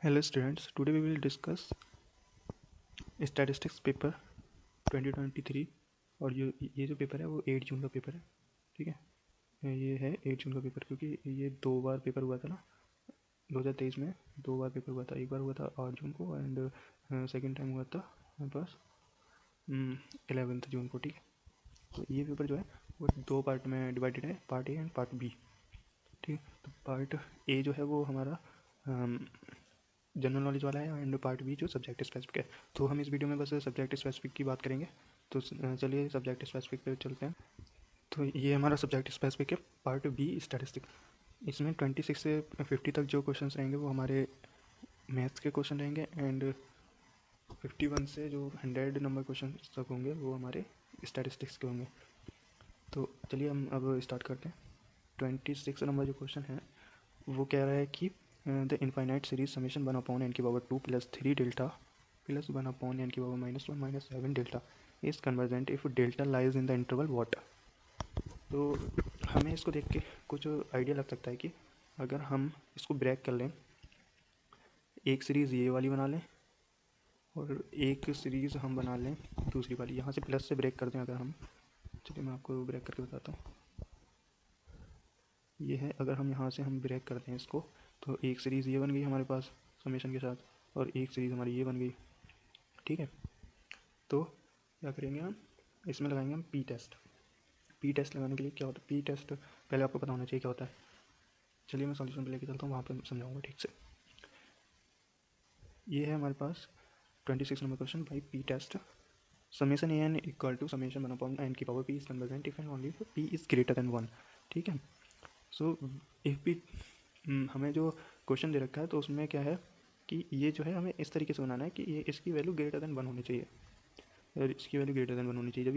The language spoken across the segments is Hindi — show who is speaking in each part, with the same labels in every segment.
Speaker 1: Hello students, today we will discuss statistics paper 2023 और ये जो पेपर है वो 8 जून का पेपर है। ठीक है, ये है 8 जून का पेपर क्योंकि ये 2 बार पेपर हुआ था ना 2023 में। 2 बार पेपर हुआ था, एक बार हुआ था 8 जून को एंड सेकेंड टाइम हुआ था हमारे पास 11 जून को। ठीक है, तो ये पेपर जो है वो 2 पार्ट में डिवाइडेड है, part A and part B. ठीक है, तो पार्ट ए जो है वो हमारा जनरल नॉलेज वाला है एंड पार्ट बी जो सब्जेक्ट स्पेसिफिक है। तो हम इस वीडियो में बस सब्जेक्ट स्पेसिफिक की बात करेंगे। तो चलिए सब्जेक्ट स्पेसिफिक पे चलते हैं। तो ये हमारा सब्जेक्ट स्पेसिफिक है पार्ट बी स्टैटिस्टिक। इसमें 26 से 50 तक जो क्वेश्चन रहेंगे वो हमारे मैथ्स के क्वेश्चन रहेंगे एंड 51 से जो 100 नंबर क्वेश्चन तक होंगे वो हमारे स्टैटिस्टिक्स के होंगे। तो चलिए हम अब स्टार्ट करते हैं। 26 नंबर जो क्वेश्चन है वो कह रहा है कि the infinite series summation 1/n⁻² plus 3 delta plus 1/n⁻1 minus 7 delta is convergent if delta lies in the interval what. तो हमें इसको देख के कुछ आइडिया लग सकता है कि अगर हम इसको ब्रेक कर लें, एक सीरीज़ ये वाली बना लें और एक सीरीज़ हम बना लें दूसरी वाली, यहाँ से प्लस से ब्रेक कर दें अगर हम। चलिए मैं आपको ब्रेक करके बताता हूँ। ये है, अगर हम यहाँ से हम ब्रेक करते हैं इसको तो एक सीरीज़ ये बन गई हमारे पास समेशन के साथ और एक सीरीज़ हमारी ये बन गई। ठीक है, तो क्या करेंगे हम, इसमें लगाएंगे हम पी टेस्ट। पी टेस्ट लगाने के लिए क्या होता है, पी टेस्ट पहले आपको पता होना चाहिए क्या होता है। चलिए मैं सॉल्यूशन पे लेके चलता हूँ, वहाँ पे समझाऊंगा ठीक से। ये है हमारे पास 26 number question by p test. Summation a n equal to summation 1/n की power p is convergent if and only if p is greater than 1। ठीक है, सो इफ पी, हमें जो क्वेश्चन दे रखा है तो उसमें क्या है कि ये जो है हमें इस तरीके से बनाना है कि ये इसकी वैल्यू ग्रेटर देन 1 होनी चाहिए और इसकी वैल्यू ग्रेटर देन 1 होनी चाहिए, जब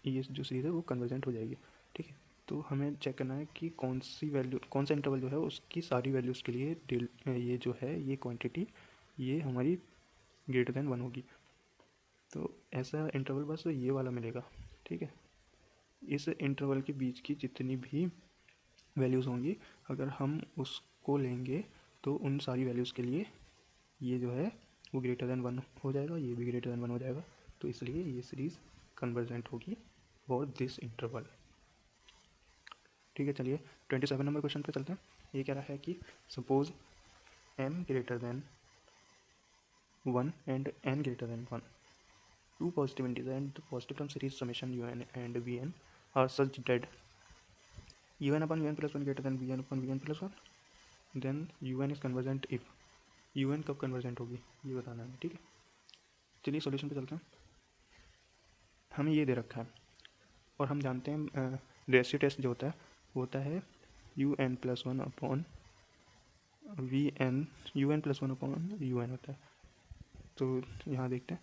Speaker 1: ये जो सीरीज़ है वो कन्वर्जेंट हो जाएगी। ठीक है, तो हमें चेक करना है कि कौन सी वैल्यू, कौन सा इंटरवल जो है उसकी सारी वैल्यूज़ के लिए ये जो है ये क्वांटिटी ये हमारी ग्रेटर देन 1 होगी। तो ऐसा इंटरवल बस ये वाला मिलेगा। ठीक है, इस इंटरवल के बीच की जितनी भी वैल्यूज़ होंगी अगर हम उसको लेंगे तो उन सारी वैल्यूज़ के लिए ये जो है वो ग्रेटर देन 1 हो जाएगा, ये भी ग्रेटर देन 1 हो जाएगा। तो इसलिए ये सीरीज़ कन्वर्जेंट होगी फॉर दिस इंटरवल। ठीक है, चलिए 27 नंबर क्वेश्चन पे चलते हैं। ये कह रहा है कि suppose m greater than 1 and n greater than 1, two positive integers and the positive term series summation un and vn are such that un upon vn plus 1 greater than vn upon vn plus 1, then un is convergent if un कब कन्वर्जेंट होगी ये बताना है। ठीक है, चलिए सॉल्यूशन पे चलते हैं। हमें ये दे रखा है और हम जानते हैं रेशियो टेस्ट जो होता है वो होता है un plus 1 upon v n, u n plus 1 upon u n होता है। तो यहाँ देखते हैं,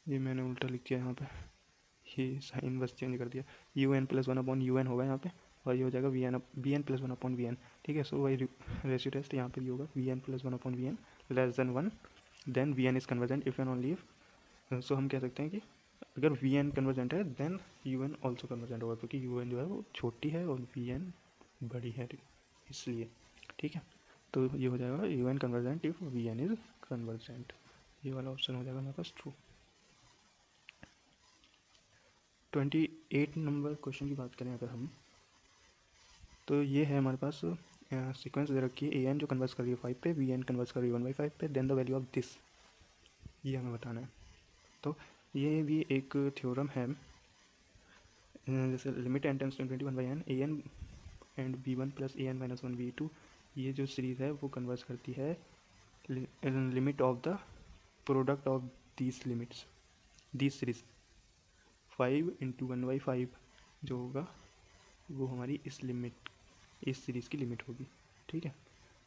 Speaker 1: ये मैंने उल्टा लिख दिया यहाँ पे, ये साइन बस चेंज कर दिया। U n plus 1 upon u n होगा यहाँ पे और ये हो जाएगा v n plus 1 upon v n. ठीक है, सो वही रेशियो टेस्ट यहाँ पे भी होगा, v n plus 1 upon v n less than 1, then v n is convergent if and only if. So हम कह सकते हैं कि अगर वी एन कन्वर्जेंट है then u n also convergent होगा, क्योंकि यू एन जो है वो छोटी है और वी एन बड़ी है इसलिए। ठीक है, तो ये हो जाएगा u n convergent if v n is convergent, ये वाला ऑप्शन हो जाएगा हमारे पास ट्रू। 28 नंबर क्वेश्चन की बात करें अगर हम, तो ये है हमारे पास सीक्वेंस दे रखी है ए एन जो कन्वर्स कर रही है 5 पे, वी एन कन्वर्स कर रही है 1/5 पे, then the value of this, ये हमें बताना है। तो ये भी एक थ्योरम है, जैसे limit n tends to infinity 1/n a n and b 1 plus a n minus 1 b 2, ये जो सीरीज़ है वो कन्वर्स करती है limit of the product of these limits, these series 5 into 1/5 जो होगा वो हमारी इस लिमिट, इस सीरीज़ की लिमिट होगी। ठीक है,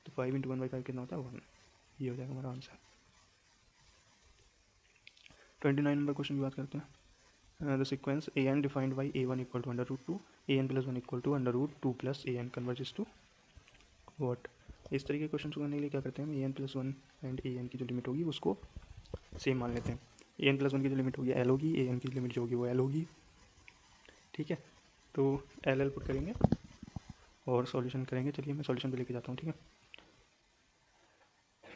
Speaker 1: तो 5 इंटू 1/5 कितना होता है 1, ये हो जाएगा हमारा आंसर। 29 नंबर क्वेश्चन की बात करते हैं। The sequence a n defined by a one equal to √2 a n plus 1 equal to √2 plus a n converges to what. इस तरीके के क्वेश्चन को करने के लिए क्या करते हैं, हम a n plus 1 and a n की जो लिमिट होगी उसको सेम मान लेते हैं। ए एन प्लस 1 की जो लिमिट होगी एल होगी, ए एन की लिमिट जो होगी वो एल होगी। ठीक है, तो एल एल पुट करेंगे और सॉल्यूशन करेंगे। चलिए मैं सॉल्यूशन पे लेके जाता हूँ। ठीक है,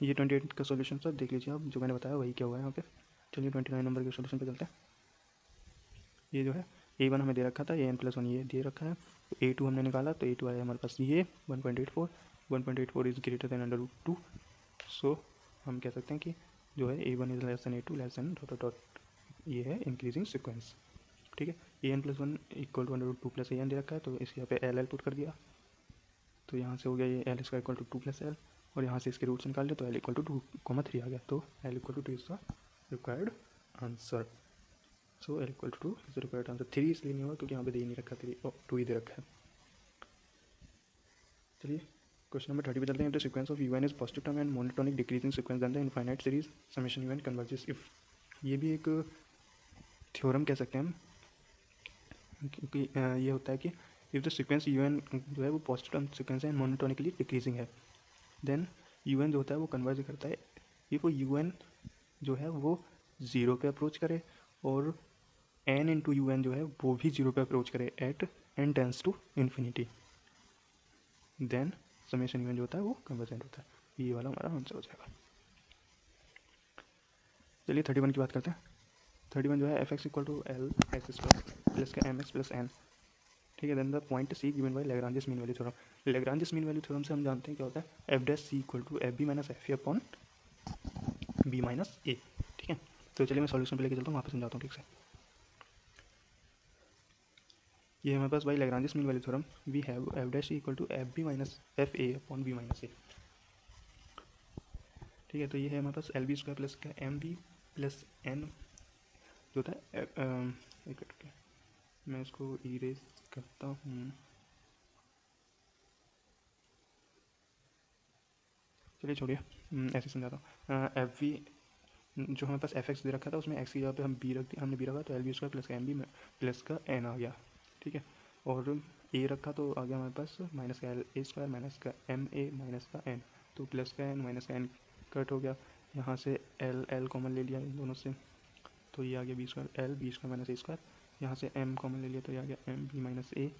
Speaker 1: ये 28 का सोल्यूशन सर देख लीजिए आप, जो मैंने बताया वही क्या हुआ है यहाँ पे। चलिए 29 नंबर के सोल्यूशन पे चलते हैं। ये जो है A1 हमें दे रखा था, an+1 ये दे रखा है। A2 हमने निकाला तो A2 आया हमारे पास ये 1.84, 1.84 इज़ ग्रेटर देन √2। सो हम कह सकते हैं कि जो है A1 is less than A2 less than dot dot dot, ये है इंक्रीजिंग सीक्वेंस। ठीक है, an+1 equal to √2 plus an दे रखा है, तो इस यहाँ पे एल पुट कर दिया, तो यहाँ से हो गया ये L square equal to 2 plus L, और यहाँ से इसके रूट्स निकाल लिया तो एल इक्वल टू 2,3 आ गया, तो L equal to 2 is the required answer. So L equal to 2 is the required answer. 3 इसलिए नहीं हुआ क्योंकि यहाँ पे दे ही नहीं रखा, 3 2 ही दे रखा है। चलिए क्वेश्चन नंबर 30 पे चलते हैं। The sequence of un is positive term and monotonic decreasing sequence then the infinite series summation un converges if. ये भी एक थ्योरम कह सकते हैं हम, क्योंकि ये होता है कि इफ़ द सीक्वेंस un जो है वो पॉजिटिव टर्म सीक्वेंस है एंड मोनोटोनिकली डिक्रीजिंग है, देन un जो होता है वो कन्वर्ज करता है इफ़ un जो है वो 0 पे अप्रोच करे और n इंटू un जो है वो भी 0 पे अप्रोच करे at n tends to infinity, then summation un जो होता है वो कन्वर्जेंट होता है। ये वाला हमारा आंसर हो जाएगा। चलिए 31 की बात करते हैं। 31 जो है f(x) equal to l x square plus का एम एक्स प्लस एन। ठीक है, then the point c given by Lagrange's mean value theorem. Lagrange's mean value theorem से हम जानते हैं क्या होता है, f dash c equal to f b minus f a upon b minus a. ठीक है, तो चलिए मैं सॉल्यूशन पे लेके चलता हूँ, वहाँ पे समझाता हूँ ठीक से। ये हमारे पास by Lagrange's mean value theorem we have f dash equal to f b minus f a upon b minus a. ठीक है, तो ये है हमारे पास एल बी स्क्वायर प्लस का एम बी प्लस एन जो होता है एक मिनट, मैं इसको इरेज करता हूँ। चलिए छोड़िए, ऐसे समझाता हूँ। एफ वी जो हमारे पास एफ एक्स दे रखा था उसमें एक्स की जगह पे हम बी रख दिया, हमने बी रखा तो एल बी स्क्वायर प्लस का एम बी प्लस का एन आ गया। ठीक है, और ए रखा तो आ गया हमारे पास माइनस का एल ए स्क्वायर माइनस का एम ए माइनस का एन, तो प्लस का एन माइनस का एन कट हो गया, यहाँ से एल एल कॉमन ले लिया इन दोनों से, तो ये आ गया b square l b square minus a square, यहाँ से एम कॉमन ले लिया तो ये आ गया एम बी माइनस ए।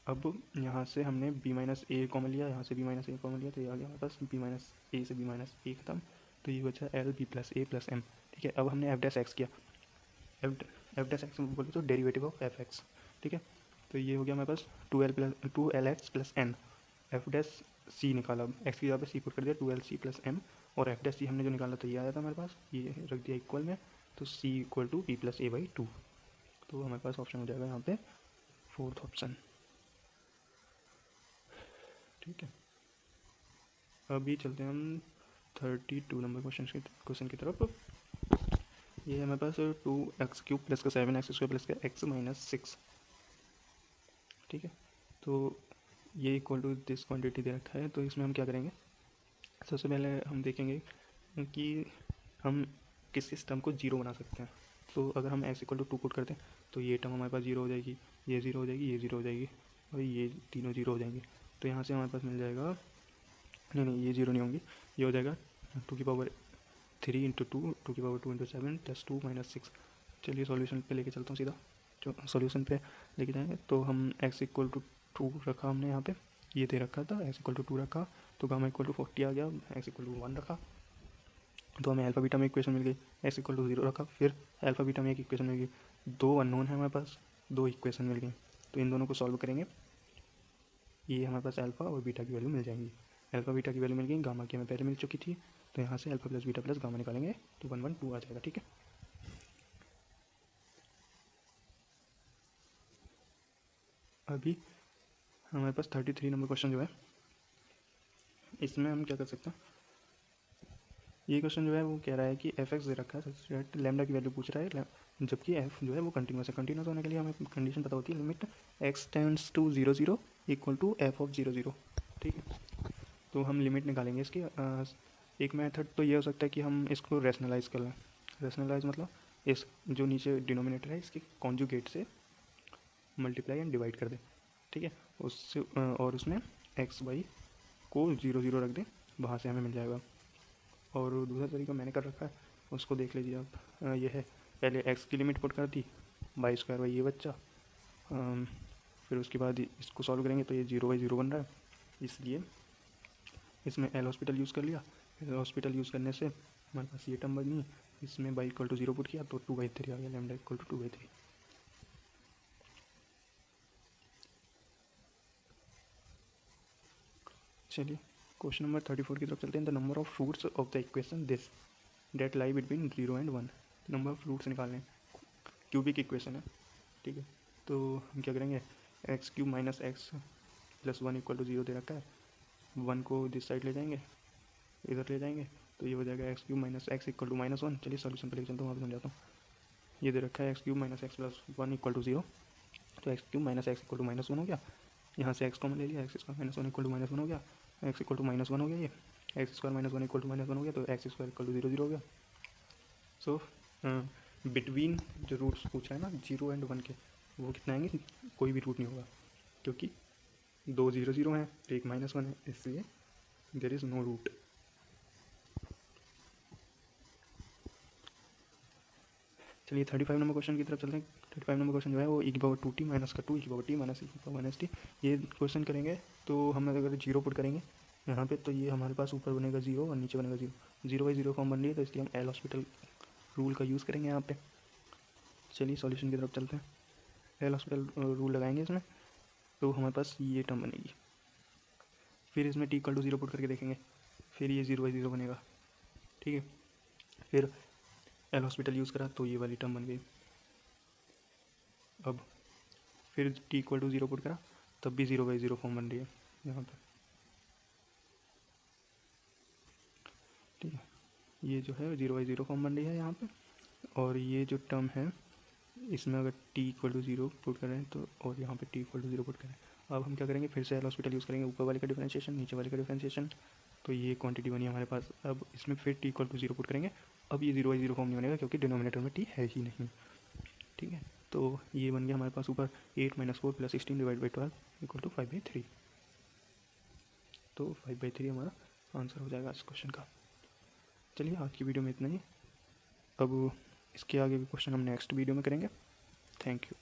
Speaker 1: अब यहाँ से हमने बी माइनस ए कॉमन लिया, यहाँ से बी माइनस ए कॉमन लिया, तो ये आ गया हमारे पास बी माइनस ए से बी माइनस ए खत्म, तो ये बचा एल बी प्लस ए प्लस एम। ठीक है, अब हमने एफ डैश एक्स किया, एफ डैश एक्स बोले तो डेरिवेटिव ऑफ एफ एक्स। ठीक है, तो ये हो गया हमारे पास 2l x plus n. F dash c निकाला, एक्स की जगह पे सी पुट कर दिया 2l c प्लस एम, और एफ डैश सी हमने जो निकाला तो ये आया था हमारे पास, ये रख दिया इक्वल में, तो c equal to b plus a by 2। तो हमारे पास ऑप्शन हो जाएगा यहाँ पे फोर्थ ऑप्शन। ठीक है, अभी चलते हैं हम 32 नंबर क्वेश्चन की तरफ। ये है हमारे पास 2x³ प्लस का 7x² प्लस का x माइनस 6। ठीक है, तो ये इक्वल टू दिस क्वांटिटी दे रखा है, तो इसमें हम क्या करेंगे, सबसे पहले हम देखेंगे कि हम किस किस टर्म को जीरो बना सकते हैं। तो अगर हम x इक्वल टू 2 पुट करते हैं तो ये टर्म हमारे पास जीरो हो जाएगी, ये ज़ीरो हो जाएगी, ये ज़ीरो हो जाएगी, और ये तीनों जीरो हो जाएंगे। तो यहाँ से हमारे पास मिल जाएगा, नहीं ये जीरो नहीं होंगी, ये हो जाएगा 2^3 इंटू 2 इंटू 7 प्लस 2 माइनस 6। चलिए सॉल्यूशन पे लेके चलता हूँ सीधा, जो सॉल्यूशन पे लेके जाएंगे तो हम x इक्वल टू 2 रखा हमने यहाँ पे, ये दे रखा था x इक्वल टू 2 रखा, तो गामा इक्वल टू 40 आ गया, x इक्वल टू 1 रखा, तो हमें अल्फा बीटा में इक्वेशन मिल गई, x इक्वल टू 0 रखा, फिर अल्फा बीटा में एक इक्वेशन मिल गई, दो अननोन है हमारे पास, दो इक्वेशन मिल गई, तो इन दोनों को सॉल्व करेंगे, ये हमारे पास अल्फा और बीटा की वैल्यू मिल जाएंगी। अल्फा बीटा की वैल्यू मिल गई, गामा की हमें पहले मिल चुकी थी, तो यहाँ से alpha plus beta plus gamma निकालेंगे तो 1 1 2 आ जाएगा। ठीक है, अभी हमारे पास 33 नंबर क्वेश्चन जो है, इसमें हम क्या कर सकते हैं, ये क्वेश्चन जो है वो कह रहा है कि एफ एक्स दे रखा है, सच लैम्डा की वैल्यू पूछ रहा है, जबकि एफ जो है वो कंटिन्यूस है। कंटिन्यूस होने के लिए हमें कंडीशन पता होती है, limit x tends to 0 0 equal to f of 0 0। ठीक है, तो हम लिमिट निकालेंगे इसकी। एक मेथड तो ये हो सकता है कि हम इसको रैशनलाइज कर लें। रैशनलाइज मतलब इस जो नीचे डिनोमिनेटर है इसके कॉन्जुगेट से मल्टीप्लाई एंड डिवाइड कर दें। ठीक है, उससे और उसमें एक्स वाई को 0 0 रख दें, वहाँ से हमें मिल जाएगा। और दूसरा तरीका मैंने कर रखा है, उसको देख लीजिए आप। ये है, पहले एक्स की लिमिट पुट कर दी, बाई स्क्वायर बाई ये बच्चा, फिर उसके बाद इसको सॉल्व करेंगे तो ये 0/0 बन रहा है, इसलिए इसमें एल हॉस्पिटल यूज़ कर लिया, एल हॉस्पिटल यूज़ करने से हमारे पास ये टर्म बनी, इसमें बाई इक्वल टू 0 पुट किया तो 2/3 आ गया, लैम्डा इक्वल टू 2/3। चलिए क्वेश्चन नंबर 34 की तरफ चलते हैं। The number of roots of the equation this that lie between 0 and 1। Number of roots निकालने हैं, क्यूबिक इक्वेशन है, ठीक है। तो हम क्या करेंगे, x cube minus x plus 1 equal to 0 दे रखा है, 1 को दिस साइड ले जाएंगे, इधर ले जाएंगे तो ये हो जाएगा x cube minus x equal to -1। चलिए सॉल्यूशन पे लेके चलता हूँ, वहाँ पर समझाता हूँ। ये दे रखा है x cube minus x plus 1 equal to 0, तो x cube minus x equal to -1 हो गया, यहाँ से एक्स कॉमन ले लिया, x square minus 1 equal to -1 हो गया, एक्स इक्वल टू -1 हो गया, ये x square minus 1 equal to -1 हो गया, तो एक्स स्क्वायर इक्वल टू 0 0 हो गया। सो बिटवीन जो रूट्स पूछ रहा है ना 0 एंड 1 के, वो कितना आएंगे, कोई भी रूट नहीं होगा क्योंकि 2 0 0 हैं तो एक -1 है, इसलिए देयर इज़ नो रूट। चलिए 35 नंबर क्वेश्चन की तरफ चलते हैं। 35 नंबर क्वेश्चन जो है वो e⁻2t माइनस का 2 e⁻t माइनस e⁻1t, ये क्वेश्चन करेंगे। तो हम अगर 0 पुट करेंगे यहाँ पे तो ये हमारे पास ऊपर बनेगा 0 और नीचे बनेगा 0, 0/0 फॉर्म बन रही है, तो इसलिए हम एल हॉस्पिटल रूल का यूज़ करेंगे यहाँ पे। चलिए सॉल्यूशन की तरफ चलते हैं। एल हॉस्पिटल रूल लगाएंगे इसमें, तो हमारे पास ये टर्म बनेगी। फिर इसमें t इक्वल टू 0 पुट करके देखेंगे, फिर ये 0/0 बनेगा, ठीक है। फिर एल हॉस्पिटल यूज़ करा तो ये वाली टर्म बन गई। अब फिर t इक्वल टू 0 पुट करा तब भी 0/0 फॉर्म बन रही है यहाँ पे, ठीक है। ये जो है 0/0 फॉर्म बन रही है यहाँ पे, और ये जो टर्म है इसमें अगर t इक्वल टू 0 पुट करें तो, और यहाँ पे t इक्वल टू 0 पुट करें, अब हम क्या करेंगे, फिर से एल हॉस्पिटल यूज़ करेंगे, ऊपर वाले का डिफरेंशिएशन नीचे वाले का डिफरेंशिएशन, तो ये क्वांटिटी बनी हमारे पास। अब इसमें फिर t इक्वल टू 0 पुट करेंगे, अब ये 0/0 फॉर्म नहीं बनेगा क्योंकि डिनोमिनेटर में t है ही नहीं, ठीक है। तो ये बन गया हमारे पास ऊपर 8 - 4 + 16 डिवाइड बाई 12 इक्वल टू 5/3, तो 5/3 हमारा आंसर हो जाएगा इस क्वेश्चन का। चलिए आज की वीडियो में इतना ही, अब इसके आगे भी क्वेश्चन हम नेक्स्ट वीडियो में करेंगे। Thank you.